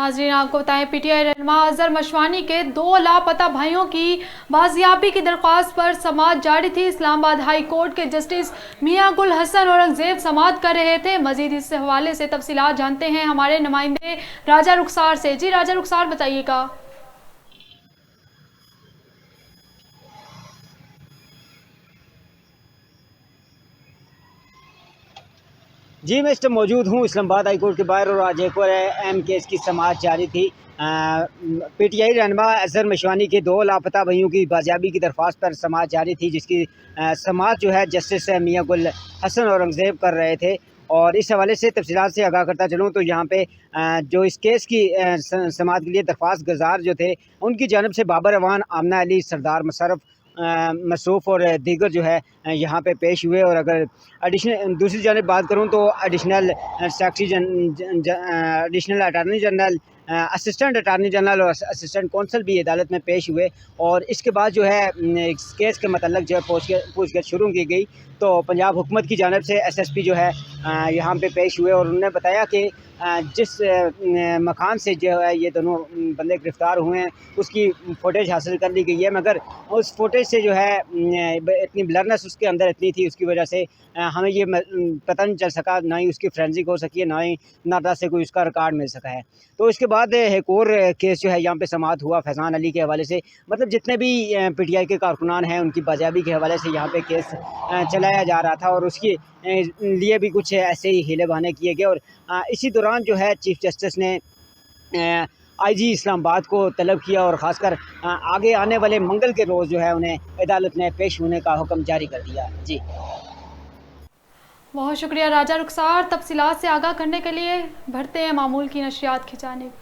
नाजरीन आपको बताएं, पीटीआई रहनुमा अजहर मशवानी के 2 लापता भाइयों की बाजियाबी की दरख्वास्त पर समाअत जारी थी। इस्लामाबाद हाई कोर्ट के जस्टिस मियां गुल हसन औरंगजेब समाअत कर रहे थे। मजीद इस हवाले से तफसीलात जानते हैं हमारे नुमाइंदे राजा रुखसार से। जी राजा रुखसार, बताइएगा। जी, मैं इस टाइम मौजूद हूँ इस्लामाबाद हाई कोर्ट के बाहर और आज एक और अहम केस की समाअत जारी थी। पीटीआई रहनुमा अजहर मशवानी के 2 लापता भाइयों की बाजियाबी की दरख्वास्त पर समाअत जारी थी, जिसकी समाअत जो है जस्टिस मियां गुल हसन औरंगजेब कर रहे थे। और इस हवाले से तफसीलात से आगाह करता चलूँ तो यहाँ पे जो इस केस की समाअत के लिए दरख्वास्त गुजार जो थे, उनकी जानब से बाबर अवान, आमना अली, सरदार मुशर्रफ, मसरूफ़ और दीगर जो है यहाँ पे पेश हुए। और अगर दूसरी जानब बात करूँ तो additional additional attorney general, assistant attorney general और असिस्टेंट कौंसल भी अदालत में पेश हुए। और इसके बाद जो है इस केस के मतलब जो है पूछगछ शुरू की गई। तो पंजाब हुकूमत की जानब से एसएसपी जो है यहाँ पे पेश हुए और उन्होंने बताया कि जिस मकान से जो है ये दोनों बंदे गिरफ़्तार हुए हैं, उसकी फ़ुटेज हासिल कर ली गई है, मगर उस फुटेज से जो है इतनी ब्लरनेस उसके अंदर इतनी थी, उसकी वजह से हमें ये पता नहीं चल सका, ना ही उसकी फोरेंसिक हो सकी है, ना ही नाटा से कोई उसका रिकॉर्ड मिल सका है। तो इसके बाद एक और केस जो है यहाँ पे समाअत हुआ फैज़ान अली के हवाले से। मतलब जितने भी पीटीआई के कारकुनान हैं, उनकी बाजियाबी के हवाले से यहाँ पे केस चलाया जा रहा था और उसके लिए भी कुछ ऐसे ही हीले बहाने किए गए। और इसी दौरान जो है चीफ जस्टिस ने आईजी इस्लामाबाद को तलब किया और ख़ासकर आगे आने वाले मंगल के रोज़ जो है उन्हें अदालत में पेश होने का हुक्म जारी कर दिया। जी, बहुत शुक्रिया राजा रुखसार, तफसीलात से आगाह करने के लिए। बढ़ते हैं मामूल की नशरियात की जानिब।